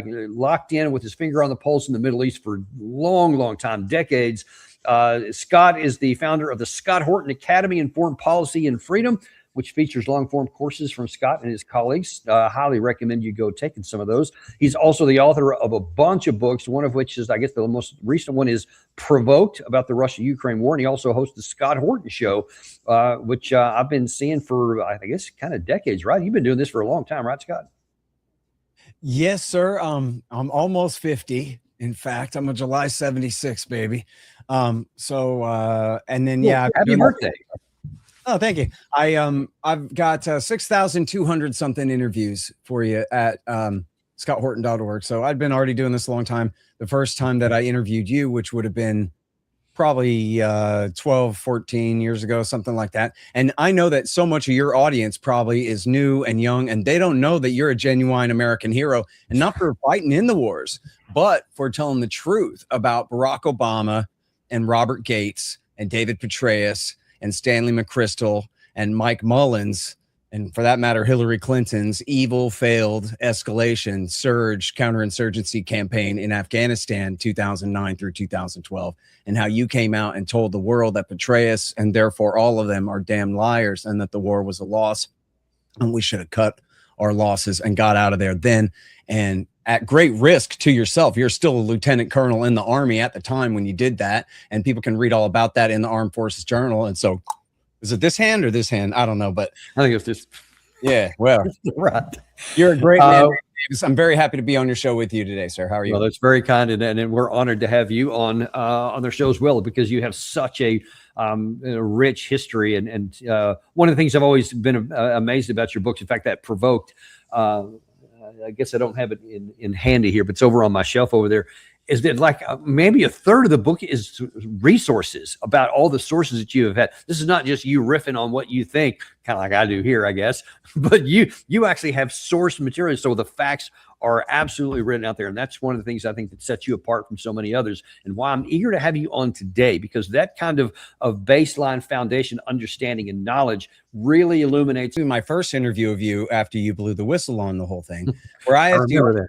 locked in with his finger on the pulse in the Middle East for long, long time, decades. Scott is the founder of the Scott Horton Academy in Foreign Policy and Freedom, which features long-form courses from Scott and his colleagues. Highly recommend you go taking some of those. He's also the author of a bunch of books, one of which is, I guess, the most recent one is Provoked, about the Russia-Ukraine war. And he also hosts the Scott Horton Show, which I've been seeing for, I guess, kind of decades, right? You've been doing this for a long time, right, Scott? Yes, sir. I'm almost 50. In fact, I'm a July 76 baby. And then, yeah. Happy birthday. Oh, thank you. I've got 6,200 something interviews for you at scotthorton.org. So I've been already doing this a long time. The first time that I interviewed you, which would have been probably 12, 14 years ago, something like that. And I know that so much of your audience probably is new and young, and they don't know that you're a genuine American hero, and not for fighting in the wars, but for telling the truth about Barack Obama and Robert Gates and David Petraeus and Stanley McChrystal and Mike Mullins, and for that matter, Hillary Clinton's evil, failed escalation, surge, counterinsurgency campaign in Afghanistan 2009 through 2012, and how you came out and told the world that Petraeus and therefore all of them are damn liars, and that the war was a loss, and we should have cut our losses and got out of there then. And at great risk to yourself, you're still a lieutenant colonel in the Army at the time when you did that, and people can read all about that in the Armed Forces Journal. And so, is it this hand or this hand? I don't know, but I think it's this. Yeah, well, right. You're a great man, Davis. I'm very happy to be on your show with you today, sir. How are you? Well, that's very kind, and we're honored to have you on their show as well, because you have such a rich history. And one of the things I've always been amazed about your books, in fact, that Provoked, I guess I don't have it in handy here, but it's over on my shelf over there, is that like maybe a third of the book is resources about all the sources that you have had. This is not just you riffing on what you think, kind of like I do here, I guess, but you actually have source material. So the facts are absolutely written out there. And that's one of the things I think that sets you apart from so many others, and why I'm eager to have you on today, because that kind of baseline foundation, understanding and knowledge really illuminates. My first interview of you after you blew the whistle on the whole thing, where I asked you, that.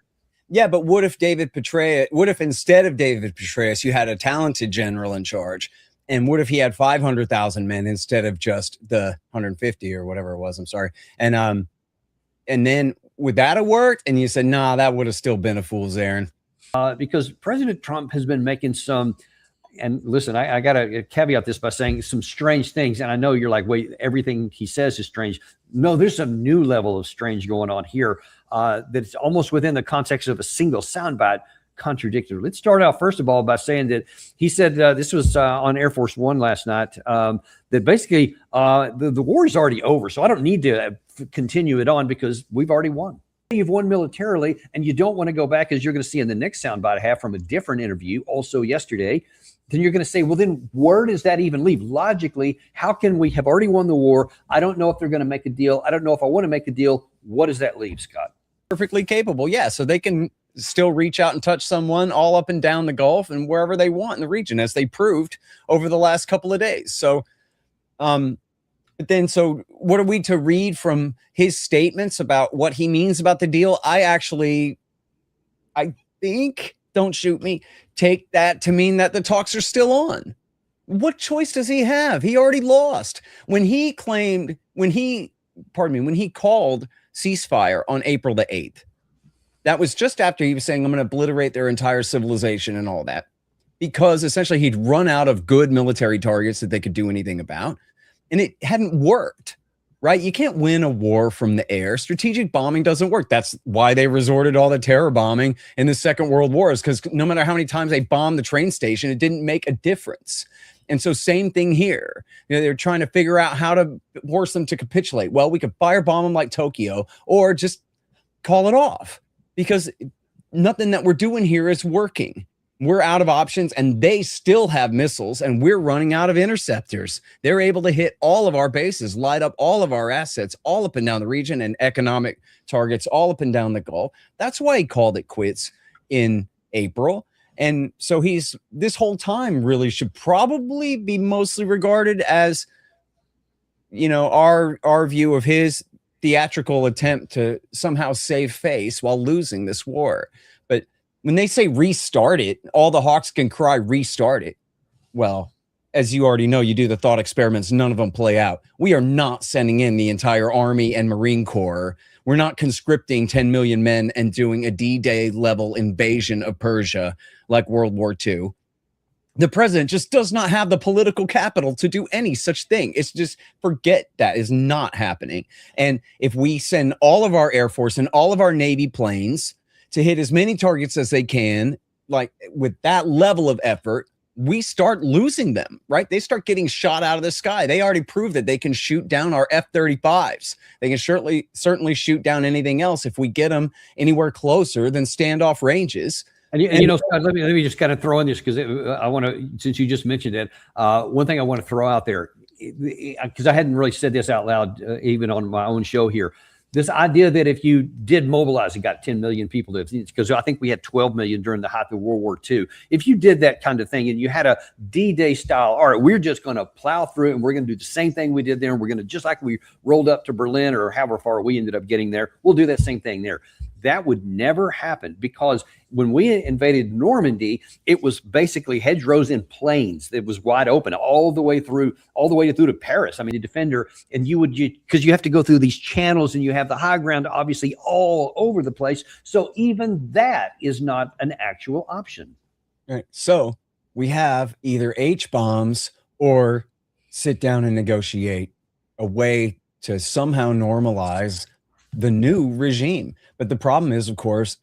Yeah, but what if instead of David Petraeus, you had a talented general in charge? And what if he had 500,000 men instead of just the 150 or whatever it was? I'm sorry. And then would that have worked? And you said, nah, that would have still been a fool's errand. Because President Trump has been making some, and listen, I got to caveat this by saying some strange things. And I know you're like, wait, everything he says is strange. No, there's a new level of strange going on here that's almost within the context of a single soundbite contradictory. Let's start out, first of all, by saying that he said, this was on Air Force One last night, that basically the war is already over. So I don't need to continue it on because we've already won. You've won militarily, and you don't want to go back, as you're going to see in the next soundbite I have from a different interview also yesterday. Then you're going to say, well, then where does that even leave? Logically, how can we have already won the war? I don't know if they're going to make a deal. I don't know if I want to make a deal. What does that leave, Scott? Perfectly capable. Yeah. So they can still reach out and touch someone all up and down the Gulf and wherever they want in the region, as they proved over the last couple of days. So, but then, so what are we to read from his statements about what he means about the deal? I think, don't shoot me, take that to mean that the talks are still on. What choice does he have? He already lost. When he called ceasefire on April the 8th, that was just after he was saying, I'm going to obliterate their entire civilization and all that, because essentially he'd run out of good military targets that they could do anything about. And it hadn't worked, right? You can't win a war from the air. Strategic bombing doesn't work. That's why they resorted to all the terror bombing in the Second World War, is because no matter how many times they bombed the train station, it didn't make a difference. And so same thing here. You know, they're trying to figure out how to force them to capitulate. Well, we could firebomb them like Tokyo, or just call it off, because nothing that we're doing here is working. We're out of options, and they still have missiles, and we're running out of interceptors. They're able to hit all of our bases, light up all of our assets, all up and down the region, and economic targets all up and down the Gulf. That's why he called it quits in April. And so this whole time really should probably be mostly regarded as, you know, our view of his theatrical attempt to somehow save face while losing this war. But when they say restart it, all the hawks can cry, restart it. Well, as you already know, you do the thought experiments, none of them play out. We are not sending in the entire Army and Marine Corps. We're not conscripting 10 million men and doing a D-Day level invasion of Persia like World War II. The president just does not have the political capital to do any such thing. It's just, forget that is not happening. And if we send all of our Air Force and all of our Navy planes to hit as many targets as they can, like with that level of effort, we start losing them, right? They start getting shot out of the sky. They already proved that they can shoot down our F-35s. They can certainly shoot down anything else if we get them anywhere closer than standoff ranges. And you know, Scott, let me just kind of throw in this because I want to, since you just mentioned it, one thing I want to throw out there, because I hadn't really said this out loud, even on my own show here. This idea that if you did mobilize and got 10 million people, because I think we had 12 million during the height of World War II. If you did that kind of thing and you had a D-Day style, all right, we're just going to plow through it and we're going to do the same thing we did there. And we're going to, just like we rolled up to Berlin or however far we ended up getting there, we'll do that same thing there. That would never happen, because when we invaded Normandy, it was basically hedgerows and plains. It was wide open all the way through to Paris. I mean, the defender, and because you have to go through these channels and you have the high ground, obviously all over the place. So even that is not an actual option. Right. So we have either H-bombs or sit down and negotiate a way to somehow normalize the new regime. But the problem is, of course,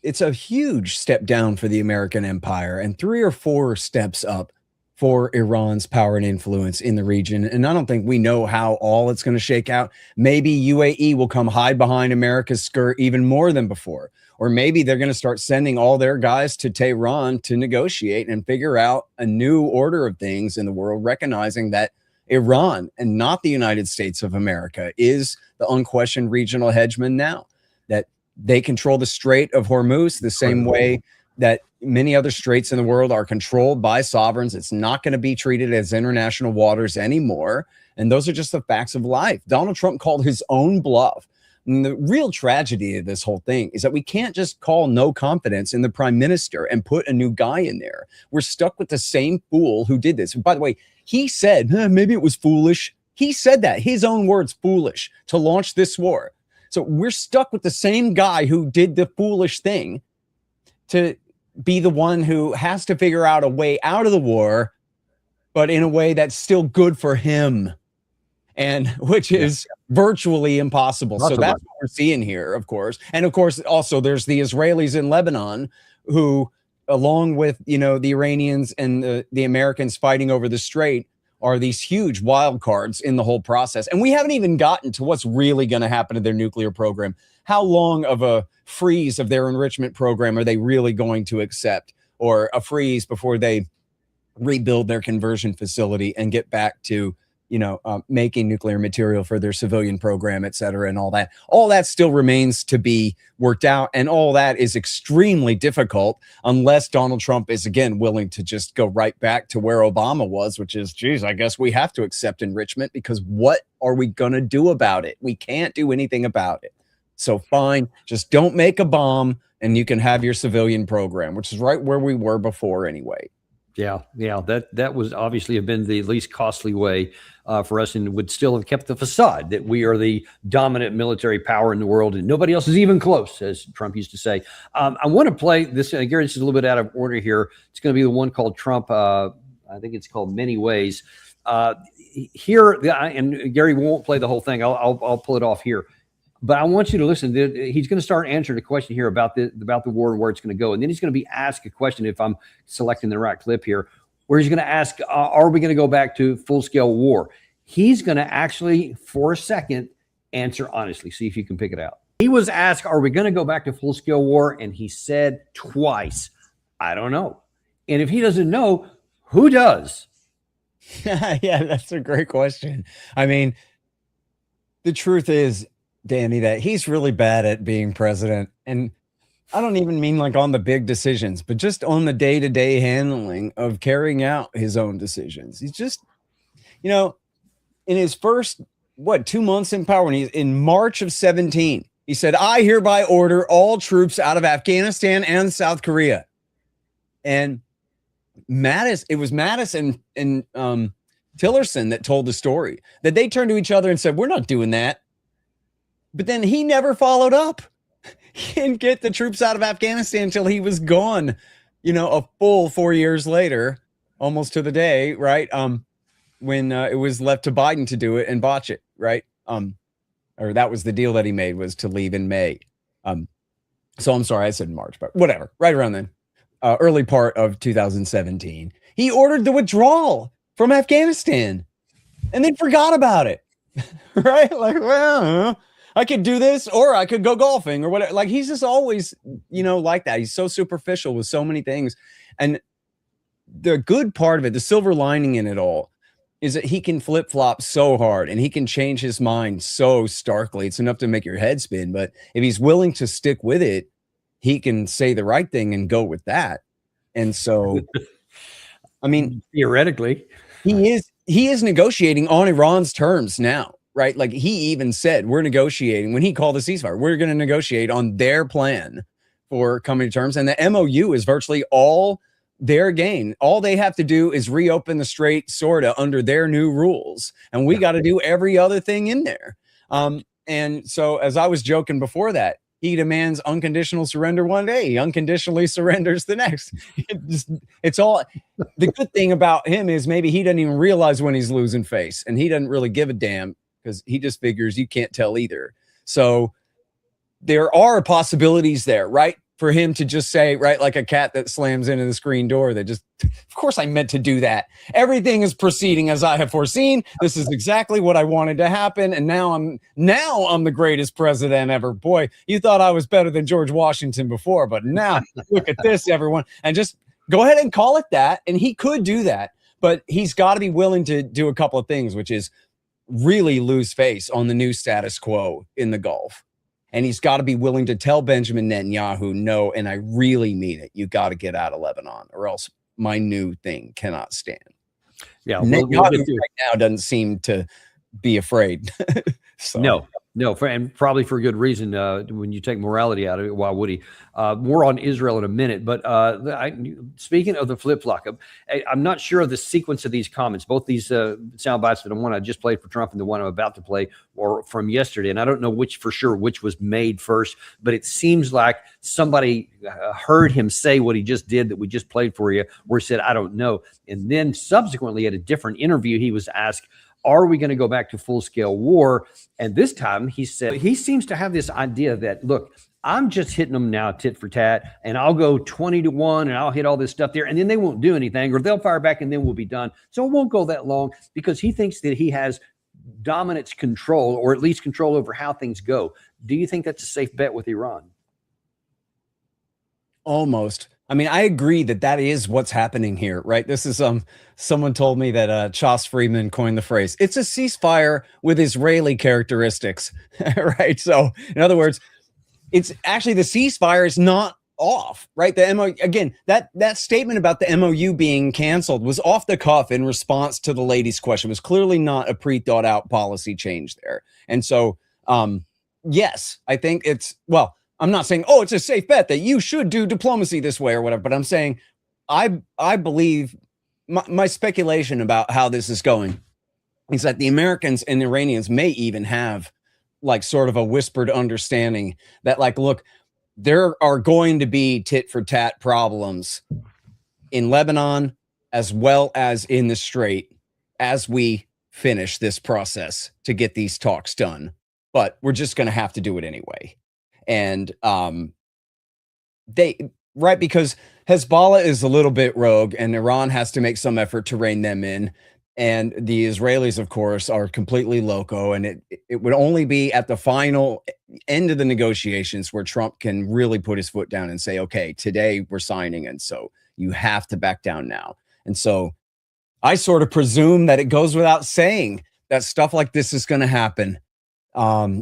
it's a huge step down for the American empire and 3 or 4 steps up for Iran's power and influence in the region. And I don't think we know how all it's going to shake out. Maybe UAE will come hide behind America's skirt even more than before. Or maybe they're going to start sending all their guys to Tehran to negotiate and figure out a new order of things in the world, recognizing that Iran and not the United States of America is the unquestioned regional hegemon now, that they control the Strait of Hormuz the same way that many other straits in the world are controlled by sovereigns. It's not going to be treated as international waters anymore. And those are just the facts of life. Donald Trump called his own bluff. And the real tragedy of this whole thing is that we can't just call no confidence in the prime minister and put a new guy in there. We're stuck with the same fool who did this. And by the way, he said, maybe it was foolish. He said that, his own words, foolish, to launch this war. So we're stuck with the same guy who did the foolish thing to be the one who has to figure out a way out of the war, but in a way that's still good for him, and which is virtually impossible. So that's what we're seeing here, of course. And of course, also there's the Israelis in Lebanon who, along with, the Iranians and the Americans fighting over the Strait, are these huge wild cards in the whole process. And we haven't even gotten to what's really going to happen to their nuclear program. How long of a freeze of their enrichment program are they really going to accept, or a freeze before they rebuild their conversion facility and get back to, making nuclear material for their civilian program, et cetera, and all that. All that still remains to be worked out. And all that is extremely difficult unless Donald Trump is, again, willing to just go right back to where Obama was, which is, geez, I guess we have to accept enrichment, because what are we going to do about it? We can't do anything about it. So fine, just don't make a bomb and you can have your civilian program, which is right where we were before anyway. Yeah, that was obviously have been the least costly way for us, and would still have kept the facade that we are the dominant military power in the world and nobody else is even close, as Trump used to say. I want to play this. Gary, this is a little bit out of order here. It's going to be the one called Trump. I think it's called Many Ways. Here, and Gary won't play the whole thing. I'll pull it off here. But I want you to listen. He's going to start answering a question here about the war and where it's going to go. And then he's going to be asked a question, if I'm selecting the right clip here, where he's going to ask, are we going to go back to full-scale war? He's going to actually, for a second, answer honestly. See if you can pick it out. He was asked, are we going to go back to full-scale war? And he said twice, I don't know. And if he doesn't know, who does? Yeah, that's a great question. I mean, the truth is, Danny, that he's really bad at being president. And I don't even mean like on the big decisions, but just on the day-to-day handling of carrying out his own decisions. He's just, in his first, 2 months in power, when he's in March of 17, He said, I hereby order all troops out of Afghanistan and South Korea. And it was Mattis and Tillerson that told the story, that they turned to each other and said, we're not doing that. But then he never followed up. He didn't get the troops out of Afghanistan until he was gone, a full 4 years later, almost to the day, right? When it was left to Biden to do it and botch it, right? Or that was the deal that he made, was to leave in May. So I'm sorry, I said March, but whatever, right around then, early part of 2017, he ordered the withdrawal from Afghanistan and then forgot about it, right? Like, well, I could do this, or I could go golfing or whatever. Like, he's just always, like that. He's so superficial with so many things. And the good part of it, the silver lining in it all, is that he can flip-flop so hard and he can change his mind so starkly. It's enough to make your head spin. But if he's willing to stick with it, he can say the right thing and go with that. And so, I mean, theoretically, he is negotiating on Iran's terms now, right? Like, he even said, we're negotiating, when he called the ceasefire, we're going to negotiate on their plan for coming to terms. And the MOU is virtually all their gain. All they have to do is reopen the strait, sorta, under their new rules, and we got to do every other thing in there. And so, as I was joking before that, he demands unconditional surrender one day, he unconditionally surrenders the next. It's all, the good thing about him is maybe he doesn't even realize when he's losing face, and he doesn't really give a damn, because he just figures you can't tell either. So there are possibilities there, right? For him to just say, right, like a cat that slams into the screen door, that just, of course I meant to do that. Everything is proceeding as I have foreseen. This is exactly what I wanted to happen. And now I'm the greatest president ever. Boy, you thought I was better than George Washington before, but now look at this, everyone. And just go ahead and call it that. And he could do that, but he's got to be willing to do a couple of things, which is really lose face on the new status quo in the Gulf. And he's got to be willing to tell Benjamin Netanyahu, no, and I really mean it, you got to get out of Lebanon, or else my new thing cannot stand. Yeah, Netanyahu right now doesn't seem to be afraid. So. No, and probably for a good reason. When you take morality out of it, why would he? More on Israel in a minute. But speaking of the flip-flop, I'm not sure of the sequence of these comments. Both these sound bites, the one I just played for Trump and the one I'm about to play, or from yesterday. And I don't know which was made first, but it seems like somebody heard him say what he just did that we just played for you, where he said, I don't know. And then subsequently at a different interview, he was asked, are we going to go back to full-scale war? And this time he said, he seems to have this idea that, look, I'm just hitting them now tit for tat, and I'll go 20-1 and I'll hit all this stuff there, and then they won't do anything, or they'll fire back and then we'll be done. So it won't go that long, because he thinks that he has dominance control, or at least control over how things go. Do you think that's a safe bet with Iran? Almost. I mean, I agree that is what's happening here, right? This is someone told me that Chas Freeman coined the phrase, it's a ceasefire with Israeli characteristics, right? So in other words, it's actually, the ceasefire is not off, right? The MOU, again, that statement about the MOU being canceled was off the cuff in response to the lady's question. It was clearly not a pre-thought out policy change there. And so, yes, I think I'm not saying, it's a safe bet that you should do diplomacy this way or whatever, but I'm saying I believe my speculation about how this is going is that the Americans and the Iranians may even have like sort of a whispered understanding that, like, look, there are going to be tit for tat problems in Lebanon as well as in the Strait as we finish this process to get these talks done, but we're just going to have to do it anyway. And because Hezbollah is a little bit rogue, and Iran has to make some effort to rein them in. And the Israelis, of course, are completely loco. And it would only be at the final end of the negotiations where Trump can really put his foot down and say, okay, today we're signing, and so you have to back down now. And so I sort of presume that it goes without saying that stuff like this is going to happen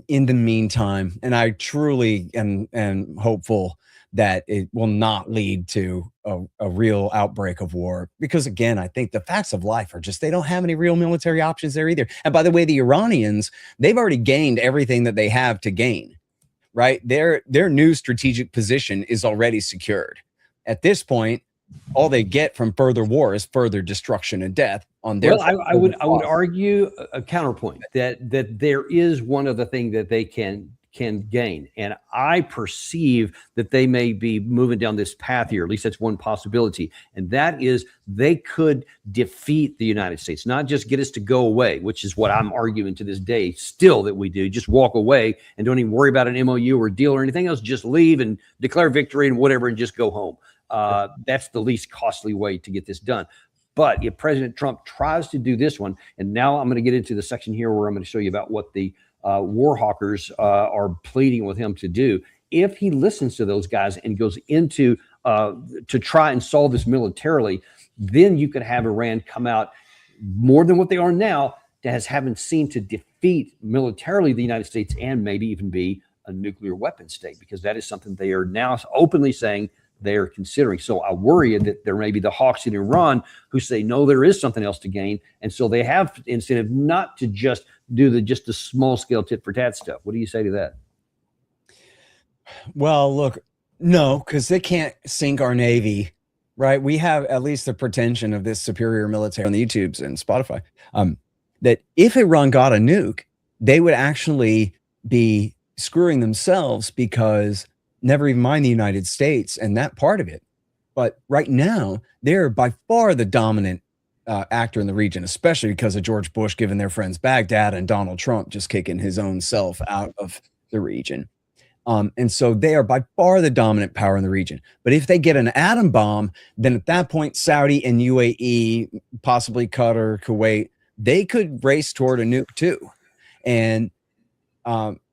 in the meantime. And I truly am hopeful that it will not lead to a real outbreak of war. Because again, I think the facts of life are just, they don't have any real military options there either. And by the way, the Iranians, they've already gained everything that they have to gain, right? Their new strategic position is already secured. At this point, all they get from further war is further destruction and death on their. Well, I would argue a counterpoint that there is one other thing that they can gain, and I perceive that they may be moving down this path here. At least that's one possibility, and that is they could defeat the United States, not just get us to go away, which is what I'm arguing to this day still that we do. Just walk away and don't even worry about an MOU or deal or anything else. Just leave and declare victory and whatever, and just go home. That's the least costly way to get this done. But if President Trump tries to do this one, and now I'm going to get into the section here where I'm going to show you about what the war hawkers are pleading with him to do. If he listens to those guys and goes into to try and solve this militarily, then you could have Iran come out more than what they are now, as having seen to defeat militarily the United States and maybe even be a nuclear weapon state, because that is something they are now openly saying they are considering. So I worry that there may be the hawks in Iran who say, no, there is something else to gain. And so they have incentive not to just do just the small scale tit for tat stuff. What do you say to that? Well, look, no, because they can't sink our Navy, right? We have at least the pretension of this superior military on the YouTubes and Spotify, that if Iran got a nuke, they would actually be screwing themselves, because never even mind the United States and that part of it. But right now, they're by far the dominant actor in the region, especially because of George Bush giving their friends Baghdad and Donald Trump just kicking his own self out of the region. And so they are by far the dominant power in the region. But if they get an atom bomb, then at that point, Saudi and UAE, possibly Qatar, Kuwait, they could race toward a nuke too.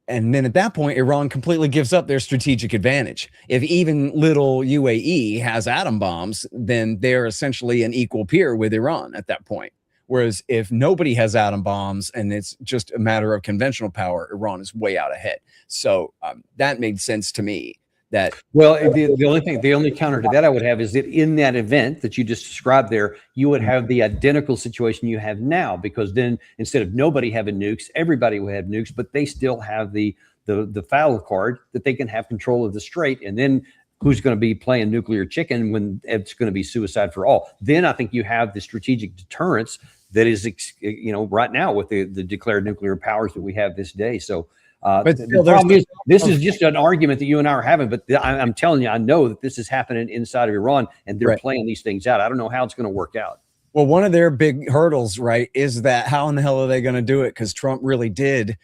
And then at that point, Iran completely gives up their strategic advantage. If even little UAE has atom bombs, then they're essentially an equal peer with Iran at that point. Whereas if nobody has atom bombs and it's just a matter of conventional power, Iran is way out ahead. So that made sense to me. That well, the only counter to that I would have is that in that event that you just described there, you would have the identical situation you have now, because then instead of nobody having nukes, everybody would have nukes, but they still have the foul card that they can have control of the strait. And then who's going to be playing nuclear chicken when it's going to be suicide for all? Then I think you have the strategic deterrence that is, right now with the declared nuclear powers that we have this day. So. But the problem is, this is just an argument that you and I are having, but I'm telling you, I know that this is happening inside of Iran, and they're playing these things out. I don't know how it's going to work out. Well, one of their big hurdles, right, is that how in the hell are they going to do it? Because Trump really did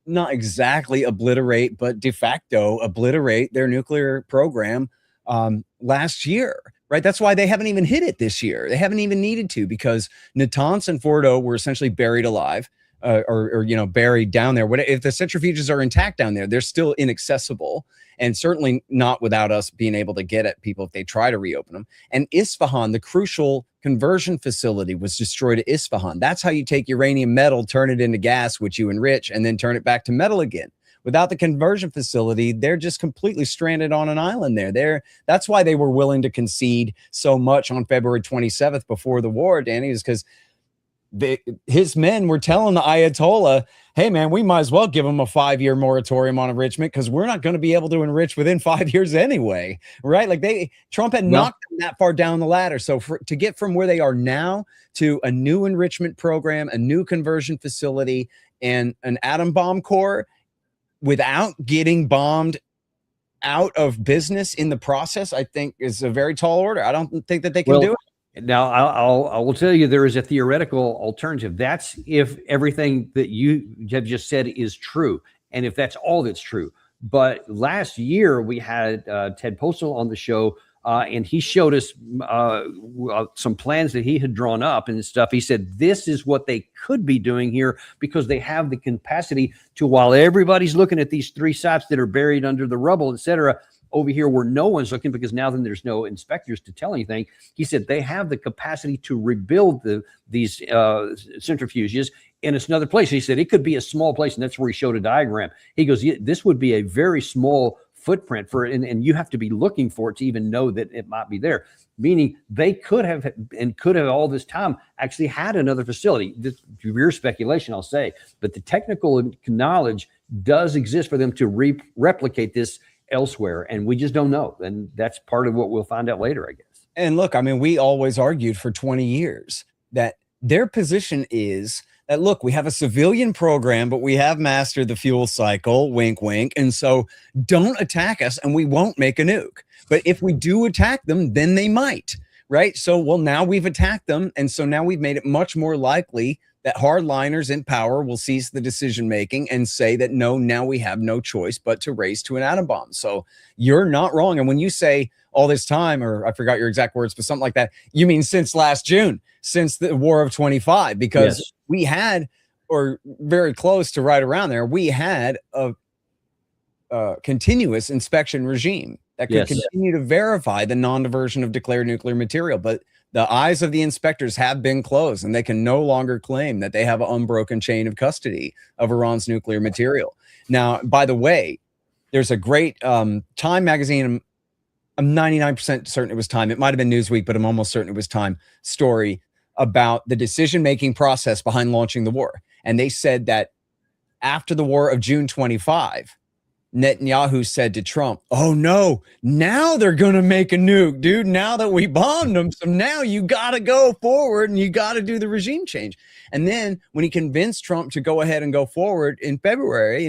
not exactly obliterate, but de facto obliterate their nuclear program last year. Right. That's why they haven't even hit it this year. They haven't even needed to, because Natanz and Fordo were essentially buried alive. Or buried down there. If the centrifuges are intact down there, they're still inaccessible, and certainly not without us being able to get at people if they try to reopen them. And Isfahan, the crucial conversion facility, was destroyed at Isfahan. That's how you take uranium metal, turn it into gas, which you enrich, and then turn it back to metal again. Without the conversion facility, they're just completely stranded on an island there. That's why they were willing to concede so much on February 27th before the war, Danny, is because his men were telling the Ayatollah, hey, man, we might as well give them a 5-year moratorium on enrichment, because we're not going to be able to enrich within 5 years anyway. Right. Like Trump had knocked them that far down the ladder. So to get from where they are now to a new enrichment program, a new conversion facility, and an atom bomb core without getting bombed out of business in the process, I think is a very tall order. I don't think that they can do it. Now, I will tell you, there is a theoretical alternative. That's if everything that you have just said is true, and if that's all that's true. But last year, we had Ted Postal on the show, and he showed us some plans that he had drawn up and stuff. He said, this is what they could be doing here, because they have the capacity to, while everybody's looking at these 3 sites that are buried under the rubble, et cetera, over here where no one's looking, because now then there's no inspectors to tell anything. He said they have the capacity to rebuild these centrifuges in another place. He said it could be a small place, and that's where he showed a diagram. He goes, this would be a very small footprint for it, and you have to be looking for it to even know that it might be there. Meaning they could have all this time actually had another facility. This is pure speculation, I'll say, but the technical knowledge does exist for them to replicate this elsewhere, and we just don't know. And that's part of what we'll find out later, I guess. And look, I mean, we always argued for 20 years that their position is that, look, we have a civilian program, but we have mastered the fuel cycle, wink, wink. And so don't attack us and we won't make a nuke. But if we do attack them, then they might, right? So, well, now we've attacked them. And so now we've made it much more likely that hardliners in power will cease the decision making and say that, no, now we have no choice but to race to an atom bomb. So you're not wrong. And when you say all this time, or I forgot your exact words, but something like that, you mean since last June, since the War of 25, because Yes. we had, or very close to right around there, we had a continuous inspection regime that could Yes. continue to verify the non-diversion of declared nuclear material. But the eyes of the inspectors have been closed, and they can no longer claim that they have an unbroken chain of custody of Iran's nuclear material. Now, by the way, there's a great Time magazine, I'm 99% certain it was Time. It might have been Newsweek, but I'm almost certain it was Time story about the decision-making process behind launching the war. And they said that after the war of June 25, Netanyahu said to Trump, oh no, now they're going to make a nuke, dude. Now that we bombed them. So now you got to go forward and you got to do the regime change. And then when he convinced Trump to go ahead and go forward in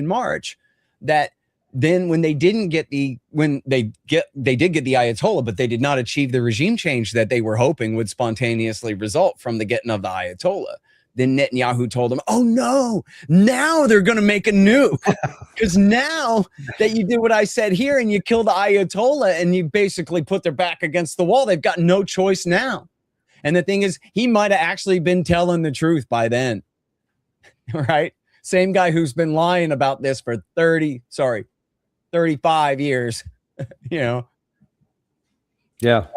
March, that then when they didn't get they did get the Ayatollah, but they did not achieve the regime change that they were hoping would spontaneously result from the getting of the Ayatollah. Then Netanyahu told them, oh no, now they're going to make a nuke. Because now that you did what I said here and you killed the Ayatollah and you basically put their back against the wall, they've got no choice now. And the thing is, he might have actually been telling the truth by then. Right? Same guy who's been lying about this for 35 years, you know? Yeah.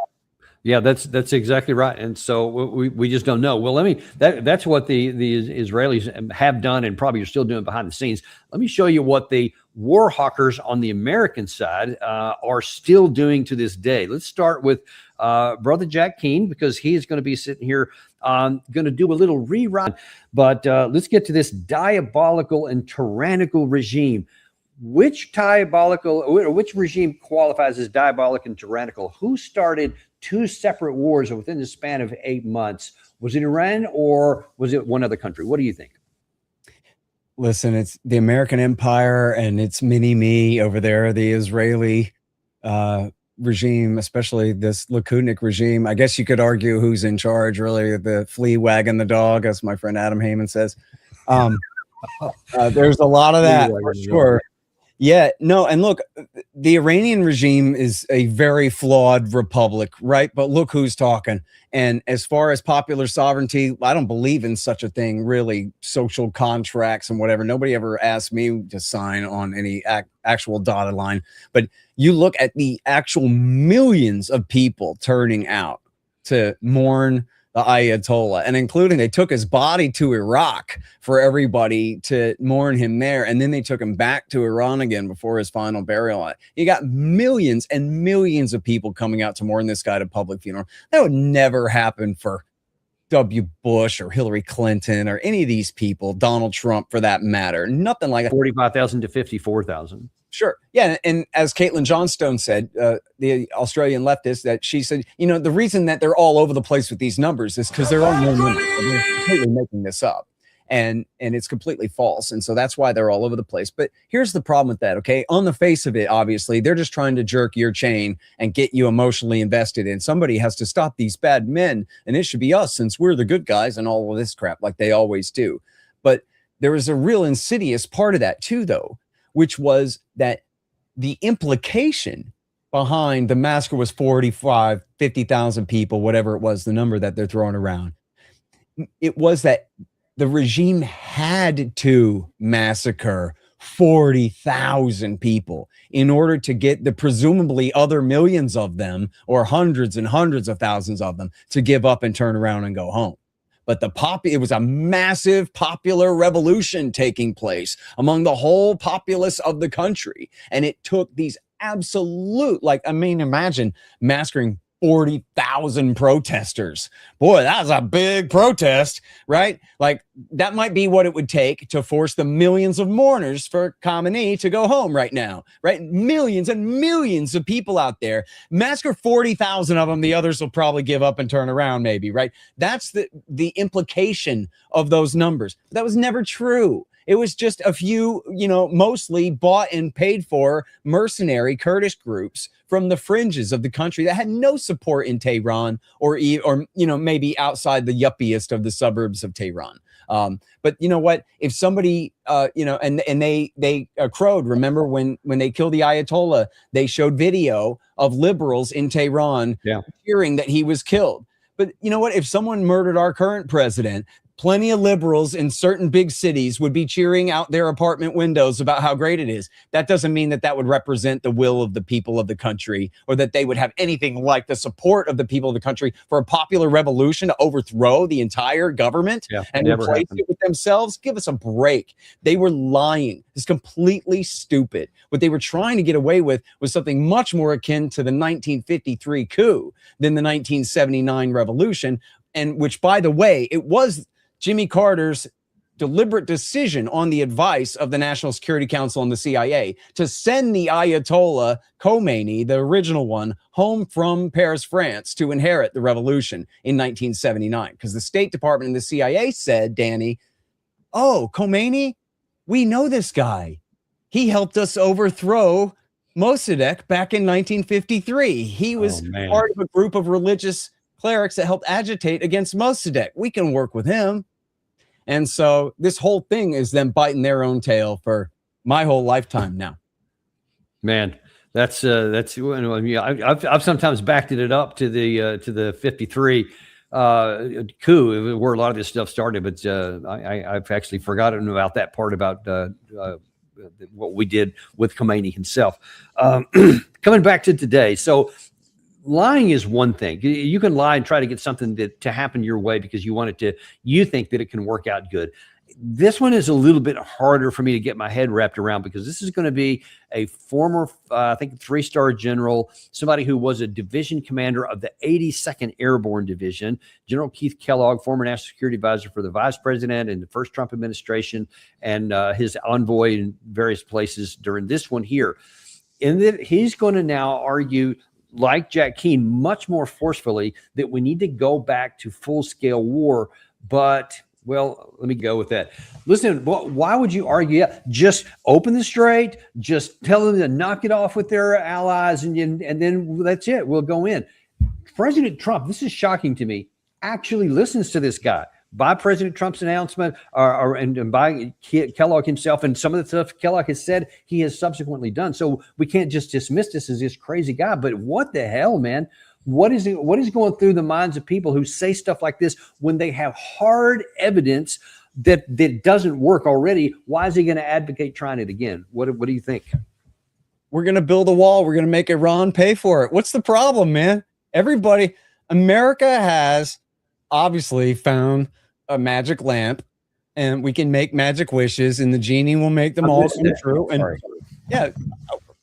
Yeah, that's exactly right. And so we just don't know. Well, that's what the Israelis have done and probably are still doing behind the scenes. Let me show you what the war hawkers on the American side are still doing to this day. Let's start with Brother Jack Keane, because he is going to be sitting here going to do a little rewrite. But let's get to this diabolical and tyrannical regime. Which regime qualifies as diabolic and tyrannical? Who started two separate wars within the span of 8 months? Was it Iran or was it one other country? What do you think? Listen, it's the American empire and it's mini-me over there, the Israeli regime, especially this Likud regime. I guess you could argue who's in charge, really, the flea wagging the dog, as my friend Adam Heyman says. There's a lot of that, for sure. Yeah, no, and look, the Iranian regime is a very flawed republic, right? But look who's talking. And as far as popular sovereignty, I don't believe in such a thing, really, social contracts and whatever. Nobody ever asked me to sign on any actual dotted line. But you look at the actual millions of people turning out to mourn the Ayatollah, and including they took his body to Iraq for everybody to mourn him there, and then they took him back to Iran again before his final burial. You got millions and millions of people coming out to mourn this guy at a public funeral. That would never happen for W. Bush or Hillary Clinton or any of these people, Donald Trump for that matter. Nothing like that. 45,000 to 54,000. Sure. Yeah. And as Caitlin Johnstone said, the Australian leftist, that she said, you know, the reason that they're all over the place with these numbers is because there are no numbers. They're completely making this up. And it's completely false. And so that's why they're all over the place. But here's the problem with that. Okay. On the face of it, obviously, they're just trying to jerk your chain and get you emotionally invested in. Somebody has to stop these bad men. And it should be us, since we're the good guys and all of this crap, like they always do. But there was a real insidious part of that too, though, which was that the implication behind the massacre was 45, 50,000 people, whatever it was, the number that they're throwing around. It was that the regime had to massacre 40,000 people in order to get the presumably other millions of them, or hundreds and hundreds of thousands of them, to give up and turn around and go home. But it was a massive popular revolution taking place among the whole populace of the country. And it took these absolute, imagine massacring 40,000 protesters. Boy, that's a big protest, right? Like that might be what it would take to force the millions of mourners for Khamenei to go home right now, right? Millions and millions of people out there. Massacre 40,000 of them. The others will probably give up and turn around maybe, right? That's the implication of those numbers. That was never true. It was just a few, mostly bought and paid for mercenary Kurdish groups from the fringes of the country that had no support in Tehran or maybe outside the yuppiest of the suburbs of Tehran. But you know what? If somebody, and they crowed, remember when they killed the Ayatollah, they showed video of liberals in Tehran cheering that he was killed. But you know what? If someone murdered our current president, plenty of liberals in certain big cities would be cheering out their apartment windows about how great it is. That doesn't mean that would represent the will of the people of the country, or that they would have anything like the support of the people of the country for a popular revolution to overthrow the entire government and replace it with themselves. Give us a break. They were lying. It's completely stupid. What they were trying to get away with was something much more akin to the 1953 coup than the 1979 revolution, and which, by the way, it was Jimmy Carter's deliberate decision on the advice of the National Security Council and the CIA to send the Ayatollah Khomeini, the original one, home from Paris, France, to inherit the revolution in 1979. Because the State Department and the CIA said, Danny, oh, Khomeini, we know this guy. He helped us overthrow Mossadegh back in 1953. He was part of a group of religious clerics that helped agitate against Mossadegh. We can work with him. And so this whole thing is them biting their own tail for my whole lifetime now. Man, that's I've sometimes backed it up to the 53 coup, where a lot of this stuff started, but I've actually forgotten about that part about what we did with Khomeini himself. Coming back to today, so lying is one thing. You can lie and try to get something to happen your way because you think that it can work out good. This one is a little bit harder for me to get my head wrapped around, because this is going to be a former, I think, 3-star general, somebody who was a division commander of the 82nd Airborne Division, General Keith Kellogg, former national security advisor for the vice president in the first Trump administration, and his envoy in various places during this one here. And that he's going to now argue, like Jack Keane, much more forcefully, that we need to go back to full-scale war. But, well, let me go with that. Listen, why would you argue? Just open the strait, just tell them to knock it off with their allies, and then that's it. We'll go in. President Trump, this is shocking to me, actually listens to this guy. By President Trump's announcement, and by Kellogg himself, and some of the stuff Kellogg has said, he has subsequently done. So we can't just dismiss this as this crazy guy. But what the hell, man? What is going through the minds of people who say stuff like this when they have hard evidence that doesn't work already? Why is he going to advocate trying it again? What do you think? We're going to build a wall. We're going to make Iran pay for it. What's the problem, man? America has obviously found a magic lamp, and we can make magic wishes, and the genie will make them all come true. And yeah,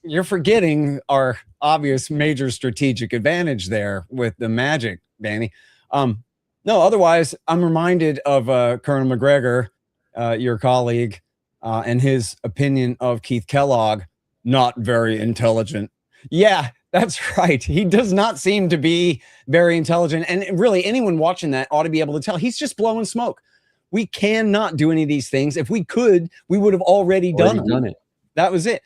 you're forgetting our obvious major strategic advantage there with the magic, Danny. No, otherwise, I'm reminded of Colonel McGregor, your colleague, and his opinion of Keith Kellogg, not very intelligent. Yeah, that's right. He does not seem to be very intelligent. And really, anyone watching that ought to be able to tell he's just blowing smoke. We cannot do any of these things. If we could, we would have already done it. That was it.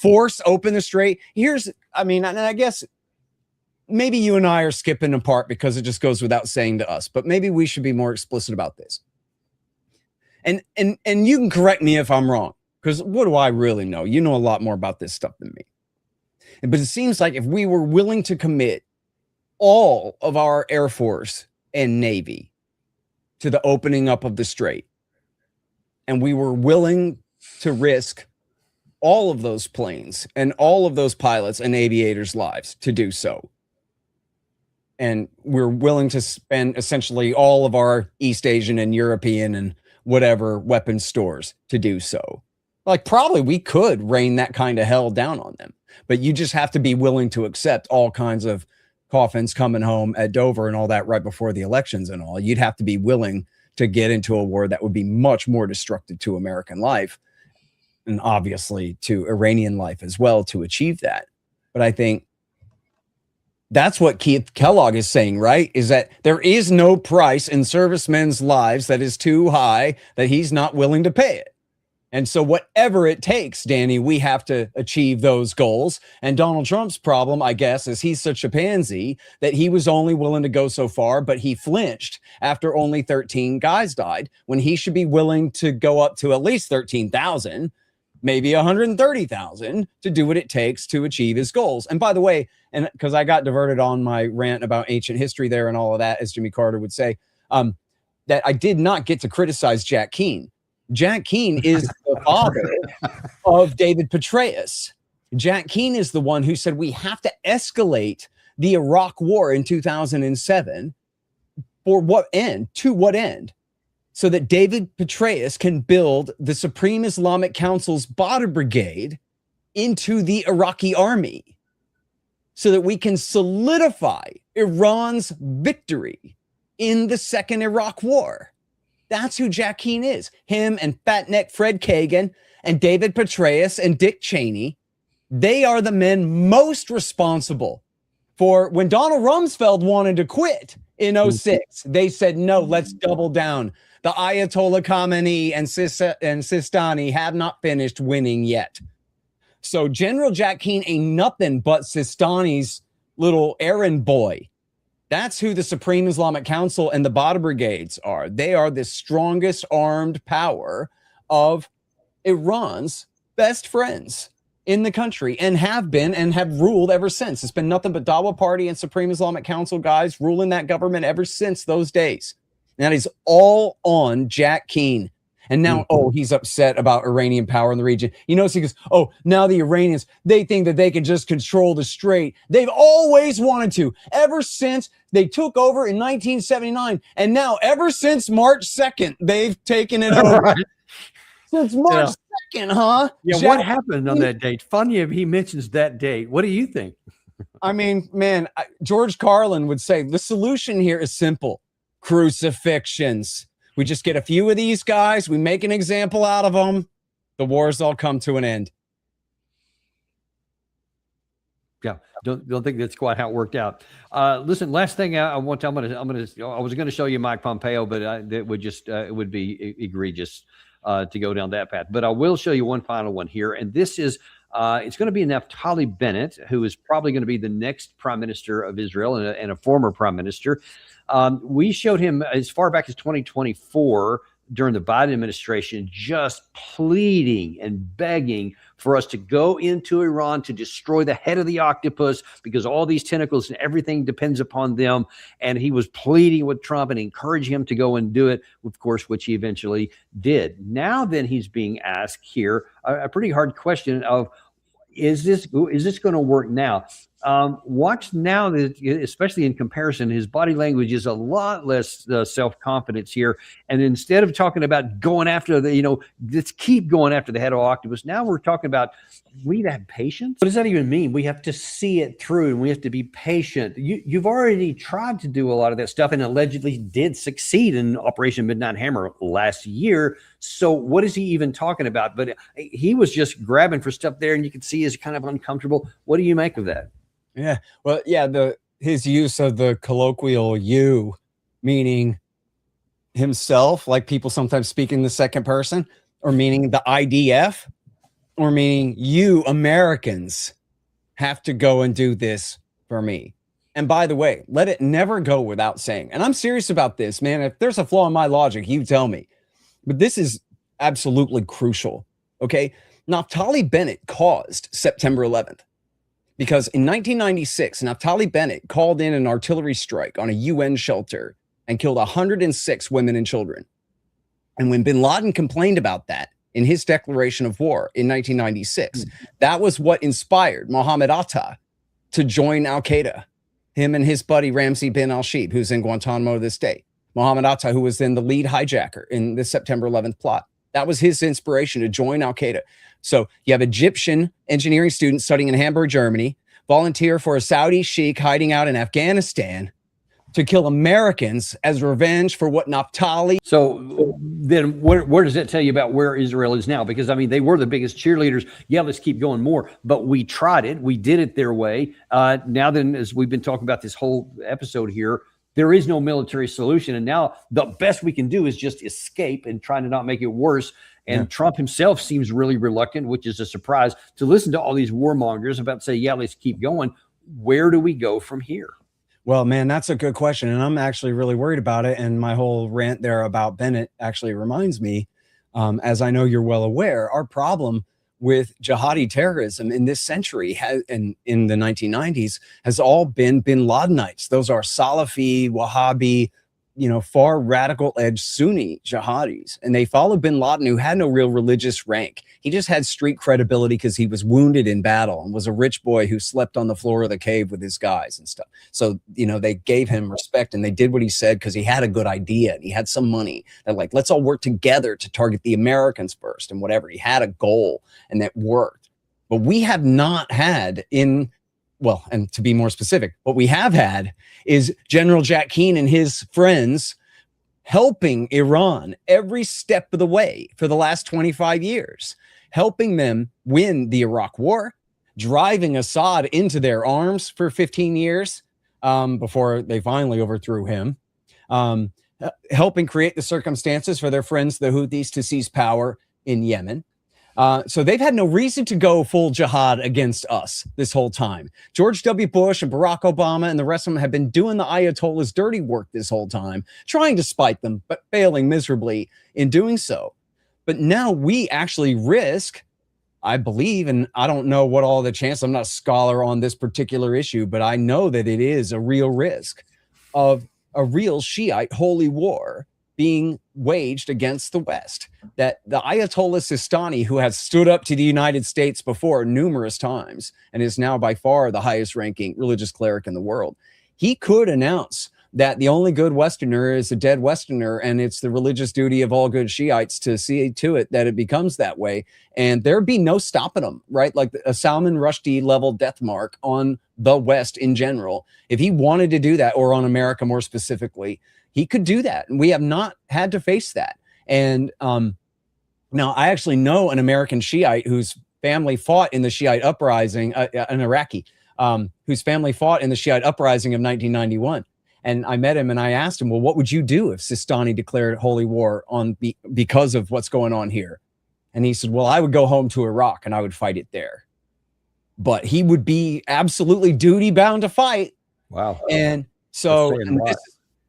Force open the strait. And I guess maybe you and I are skipping a part because it just goes without saying to us, but maybe we should be more explicit about this. And you can correct me if I'm wrong, because what do I really know? You know a lot more about this stuff than me. But it seems like if we were willing to commit all of our Air Force and Navy to the opening up of the strait, and we were willing to risk all of those planes and all of those pilots and aviators' lives to do so, and we're willing to spend essentially all of our East Asian and European and whatever weapons stores to do so, like probably we could rain that kind of hell down on them. But you just have to be willing to accept all kinds of coffins coming home at Dover and all that right before the elections and all. You'd have to be willing to get into a war that would be much more destructive to American life and obviously to Iranian life as well to achieve that. But I think that's what Keith Kellogg is saying, right? Is that there is no price in servicemen's lives that is too high that he's not willing to pay it. And so whatever it takes, Danny, we have to achieve those goals. And Donald Trump's problem, I guess, is he's such a pansy that he was only willing to go so far, but he flinched after only 13 guys died when he should be willing to go up to at least 13,000, maybe 130,000 to do what it takes to achieve his goals. And by the way, and because I got diverted on my rant about ancient history there and all of that, as Jimmy Carter would say, that I did not get to criticize Jack Keane. Jack Keane is the father of David Petraeus. Jack Keane is the one who said we have to escalate the Iraq war in 2007 for what end? To what end? So that David Petraeus can build the Supreme Islamic Council's Badr Brigade into the Iraqi army so that we can solidify Iran's victory in the second Iraq war. That's who Jack Keane is. Him and fatneck Fred Kagan and David Petraeus and Dick Cheney, they are the men most responsible for when Donald Rumsfeld wanted to quit in 06. They said, no, let's double down. The Ayatollah Khamenei and Sistani have not finished winning yet. So General Jack Keane ain't nothing but Sistani's little errand boy. That's who the Supreme Islamic Council and the Badr Brigades are. They are the strongest armed power of Iran's best friends in the country and have been and have ruled ever since. It's been nothing but Dawa Party and Supreme Islamic Council guys ruling that government ever since those days. And that is all on Jack Keane. And now, he's upset about Iranian power in the region. You notice he goes, now the Iranians, they think that they can just control the Strait. They've always wanted to, ever since they took over in 1979. And now, ever since March 2nd, they've taken it over. Right. Since March 2nd, huh? Yeah, what happened on that date? Funny if he mentions that date. What do you think? I mean, man, George Carlin would say the solution here is simple. Crucifixions. We just get a few of these guys. We make an example out of them. The wars all come to an end. Yeah, don't think that's quite how it worked out. Listen, last thing I was going to show you Mike Pompeo, but that would just it would be egregious to go down that path. But I will show you one final one here, and this is it's going to be Naftali Bennett, who is probably going to be the next prime minister of Israel and a former prime minister. We showed him as far back as 2024 during the Biden administration, just pleading and begging for us to go into Iran to destroy the head of the octopus because all these tentacles and everything depends upon them. And he was pleading with Trump and encouraging him to go and do it, of course, which he eventually did. Now then he's being asked here a pretty hard question of, is this going to work now? Watch now, especially in comparison, his body language is a lot less self-confidence here. And instead of talking about going after let's keep going after the head of octopus, now we're talking about we need to have patience. What does that even mean? We have to see it through and we have to be patient. You've already tried to do a lot of that stuff and allegedly did succeed in Operation Midnight Hammer last year. So what is he even talking about? But he was just grabbing for stuff there and you can see he's kind of uncomfortable. What do you make of that? Yeah, well, yeah, his use of the colloquial you, meaning himself, like people sometimes speak in the second person, or meaning the IDF, or meaning you Americans have to go and do this for me. And by the way, let it never go without saying, and I'm serious about this, man, if there's a flaw in my logic, you tell me. But this is absolutely crucial, okay? Naftali Bennett caused September 11th. Because in 1996, Naftali Bennett called in an artillery strike on a UN shelter and killed 106 women and children. And when bin Laden complained about that in his declaration of war in 1996, that was what inspired Mohammed Atta to join al-Qaeda. Him and his buddy Ramzi bin al-Shibh, who's in Guantanamo to this day. Mohammed Atta, who was then the lead hijacker in the September 11th plot. That was his inspiration to join al-Qaeda. So you have Egyptian engineering students studying in Hamburg, Germany, volunteer for a Saudi sheikh hiding out in Afghanistan to kill Americans as revenge for what Naphtali. So then where does that tell you about where Israel is now? Because, I mean, they were the biggest cheerleaders. Yeah, let's keep going more. But we tried it. We did it their way. Now then, as we've been talking about this whole episode here, there is no military solution. And now the best we can do is just escape and try to not make it worse. And Trump himself seems really reluctant, which is a surprise, to listen to all these warmongers about say, yeah, let's keep going. Where do we go from here? Well, man, that's a good question. And I'm actually really worried about it. And my whole rant there about Bennett actually reminds me, as I know you're well aware, our problem with jihadi terrorism in this century and in the 1990s has all been bin Ladenites. Those are Salafi, Wahhabi, far radical edge Sunni jihadis. And they followed bin Laden, who had no real religious rank. He just had street credibility because he was wounded in battle and was a rich boy who slept on the floor of the cave with his guys and stuff. So, they gave him respect and they did what he said because he had a good idea and he had some money. They're like, let's all work together to target the Americans first and whatever. He had a goal and that worked. But we have not had and to be more specific, what we have had is General Jack Keane and his friends helping Iran every step of the way for the last 25 years, helping them win the Iraq War, driving Assad into their arms for 15 years before they finally overthrew him, helping create the circumstances for their friends, the Houthis, to seize power in Yemen. So they've had no reason to go full jihad against us this whole time. George W. Bush and Barack Obama and the rest of them have been doing the Ayatollah's dirty work this whole time, trying to spite them, but failing miserably in doing so. But now we actually risk, I believe, and I don't know what all the chances, I'm not a scholar on this particular issue, but I know that it is a real risk of a real Shiite holy war being waged against the West. That the Ayatollah Sistani, who has stood up to the United States before numerous times and is now by far the highest ranking religious cleric in the world, he could announce that the only good Westerner is a dead Westerner, and it's the religious duty of all good Shiites to see to it that it becomes that way. And there'd be no stopping him, right? Like a Salman Rushdie level death mark on the West in general. If he wanted to do that, or on America more specifically, he could do that. And we have not had to face that. And now I actually know an American Shiite whose family fought in the Shiite uprising, an Iraqi, whose family fought in the Shiite uprising of 1991. And I met him and I asked him, well, what would you do if Sistani declared holy war because of what's going on here? And he said, well, I would go home to Iraq and I would fight it there. But he would be absolutely duty bound to fight. Wow. And so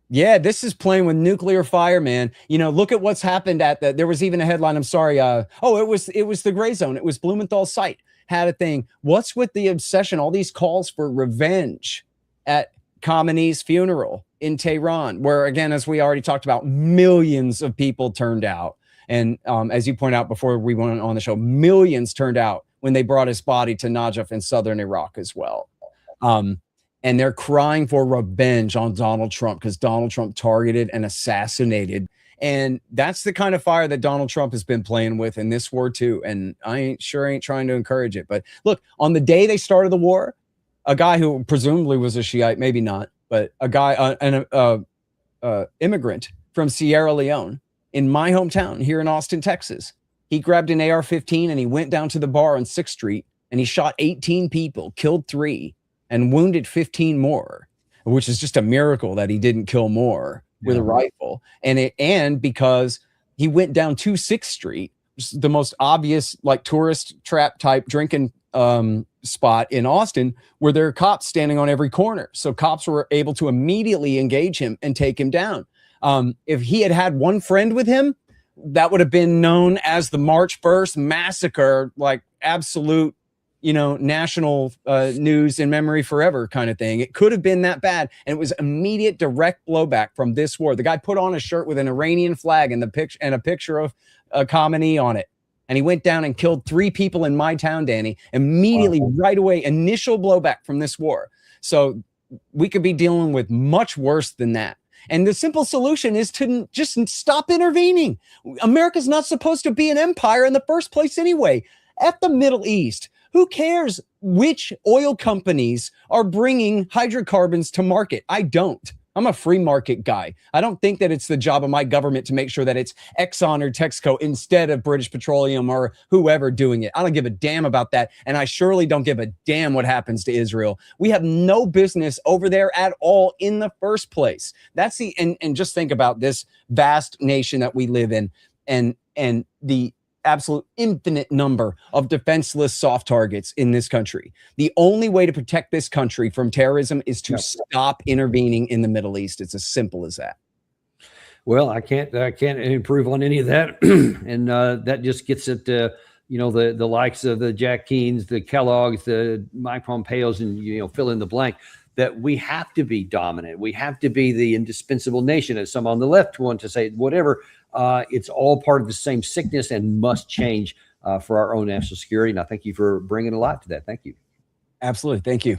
this is playing with nuclear fire, man. Look at what's happened there was even a headline. I'm sorry. It was the Gray Zone. It was Blumenthal's site had a thing. What's with the obsession? All these calls for revenge at Khamenei's funeral in Tehran, where, again, as we already talked about, millions of people turned out. And as you point out before we went on the show, millions turned out when they brought his body to Najaf in southern Iraq as well. And they're crying for revenge on Donald Trump because Donald Trump targeted and assassinated. And that's the kind of fire that Donald Trump has been playing with in this war too. And I ain't trying to encourage it. But look, on the day they started the war, a guy who presumably was a Shiite, maybe not, but a guy, an immigrant from Sierra Leone in my hometown here in Austin, Texas, he grabbed an AR-15 and he went down to the bar on 6th Street and he shot 18 people, killed 3, and wounded 15 more, which is just a miracle that he didn't kill more with a rifle. And because he went down to 6th Street, the most obvious like tourist trap type drinking spot in Austin, where there are cops standing on every corner. So cops were able to immediately engage him and take him down. If he had one friend with him, that would have been known as the March 1st massacre, like absolute, national news in memory forever kind of thing. It could have been that bad. And it was immediate direct blowback from this war. The guy put on a shirt with an Iranian flag and a picture of Khamenei on it. And he went down and killed 3 people in my town, Danny, immediately, right away, initial blowback from this war. So we could be dealing with much worse than that. And the simple solution is to just stop intervening. America's not supposed to be an empire in the first place anyway. F the Middle East. Who cares which oil companies are bringing hydrocarbons to market? I don't. I'm a free market guy. I don't think that it's the job of my government to make sure that it's Exxon or Texaco instead of British Petroleum or whoever doing it. I don't give a damn about that. And I surely don't give a damn what happens to Israel. We have no business over there at all in the first place. That's the, and just think about this vast nation that we live in and the absolute infinite number of defenseless soft targets in this country. The only way to protect this country from terrorism is to stop intervening in the Middle East. It's as simple as that. Well, I can't improve on any of that. And that just gets at the likes of the Jack Keens, the Kellogg's, the Mike Pompeos, and fill in the blank, that we have to be dominant. We have to be the indispensable nation, as some on the left want to say, whatever. It's all part of the same sickness and must change for our own national security. And I thank you for bringing a lot to that. Thank you. Absolutely. Thank you.